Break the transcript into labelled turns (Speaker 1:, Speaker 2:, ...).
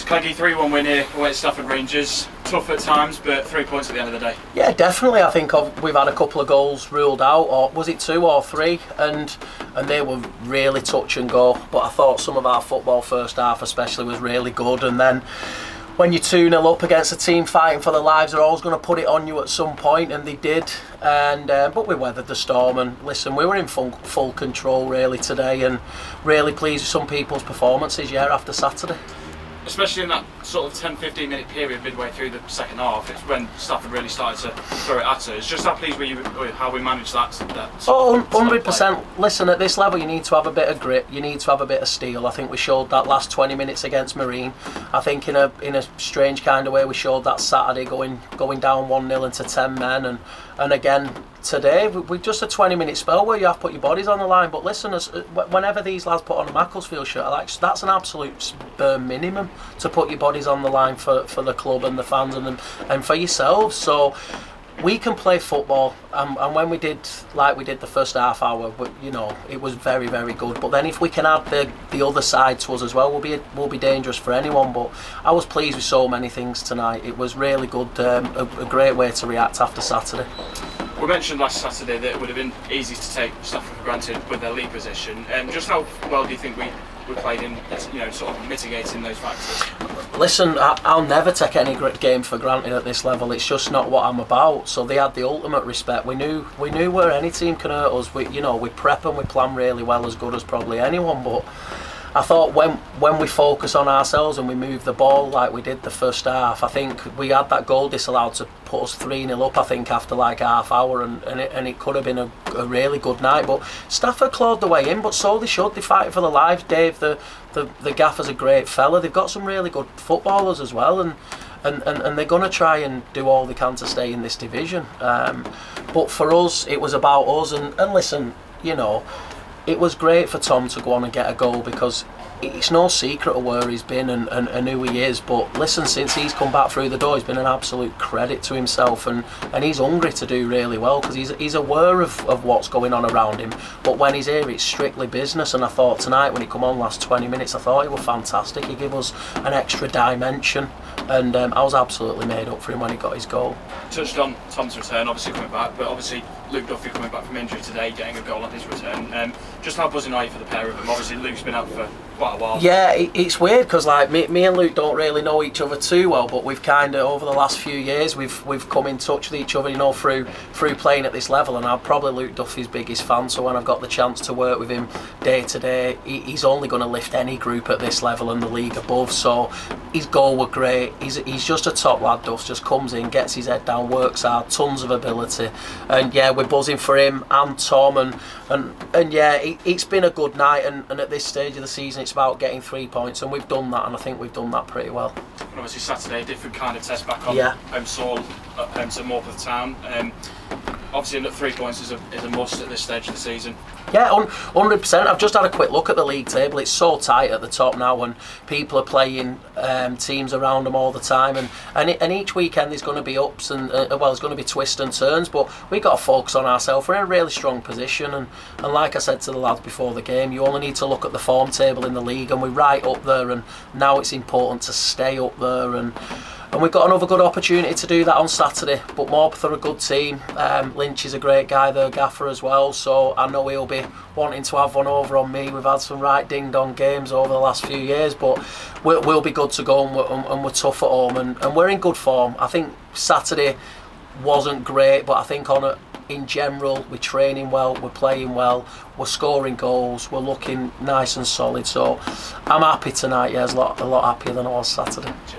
Speaker 1: Clegg 3-1 win here away at Stafford Rangers. Tough at times, but 3 points at the end of the day.
Speaker 2: Yeah, definitely. I think we've had a couple of goals ruled out, or was it 2 or 3? And they were really touch and go. But I thought some of our football first half especially was really good. And then when you're 2-0 up against a team fighting for their lives, they're always going to put it on you at some point, and they did. And but we weathered the storm, and listen, we were in full control really today, and really pleased with some people's performances after Saturday.
Speaker 1: Especially in that sort of 10-15 minute period midway through the second half, it's when Stafford really started to throw it at us. Just how pleased were you with how we managed that?
Speaker 2: Oh, 100%. Listen, at this level you need to have a bit of grit, you need to have a bit of steel. I think we showed that last 20 minutes against Marine. I think in a strange kind of way we showed that Saturday going down 1-0 into 10 men, and again today we just a 20-minute spell where you have to put your bodies on the line. But listen, whenever these lads put on a Macclesfield shirt, that's an absolute bare minimum to put your bodies on the line for the club and the fans and for yourselves. So we can play football, and when we did like we did the first half hour, it was very, very good. But then if we can add the other side to us as well, we'll be dangerous for anyone. But I was pleased with so many things tonight. It was really good, a great way to react after Saturday.
Speaker 1: We mentioned last Saturday that it would have been easy to take Stafford for granted with their league position. Just how well do you think we played in, sort of mitigating those factors?
Speaker 2: Listen, I'll never take any game for granted at this level. It's just not what I'm about. So they had the ultimate respect. We knew where any team can hurt us. We prep and we plan really well, as good as probably anyone. But I thought when we focus on ourselves and we move the ball like we did the first half, I think we had that goal disallowed to put us 3-0 up, I think, after like half hour, and it could have been a really good night. But Stafford clawed the way in, but so they should. They fight for their lives. Dave, the gaffer's a great fella. They've got some really good footballers as well, and they're going to try and do all they can to stay in this division. But for us, it was about us, and listen, it was great for Tom to go on and get a goal, because it's no secret of where he's been and who he is. But listen, since he's come back through the door, he's been an absolute credit to himself, and he's hungry to do really well, because he's aware of what's going on around him. But when he's here, it's strictly business. And I thought tonight, when he come on last 20 minutes, I thought he was fantastic. He gave us an extra dimension, and I was absolutely made up for him when he got his goal.
Speaker 1: Touched on Tom's return, obviously coming back, but obviously Luke Duffy coming back from injury today, getting a goal on his return. Just how buzzing are you for the pair of them? Obviously Luke's been out for quite a while.
Speaker 2: Yeah, it's weird, because like me and Luke don't really know each other too well, but we've kind of over the last few years we've come in touch with each other, through playing at this level. And I'm probably Luke Duffy's biggest fan, so when I've got the chance to work with him day to day, he's only going to lift any group at this level and the league above. So his goal were great. He's just a top lad. Duff just comes in, gets his head down, works hard, tons of ability, and yeah, we're buzzing for him and Tom, and yeah, it's been a good night, and at this stage of the season it's about getting 3 points, and we've done that, and I think we've done that pretty well.
Speaker 1: And obviously Saturday, a different kind of test back on home soil at home to Morpeth Town. Obviously, 3 points is a must at this stage of the season.
Speaker 2: Yeah, 100%. I've just had a quick look at the league table. It's so tight at the top now, and people are playing teams around them all the time. And each weekend there's going to be ups and there's going to be twists and turns. But we got to focus on ourselves. We're in a really strong position, and like I said to the lads before the game, you only need to look at the form table in the league, and we're right up there. And now it's important to stay up there, and we've got another good opportunity to do that on Saturday. But Morpeth are a good team. Lynch is a great guy, their gaffer as well, so I know he'll be wanting to have one over on me. We've had some right ding-dong games over the last few years, but we'll be good to go, and we're tough at home, and we're in good form. I think Saturday wasn't great, but I think in general we're training well, we're playing well, we're scoring goals, we're looking nice and solid. So I'm happy tonight. Yeah, a lot happier than I was Saturday.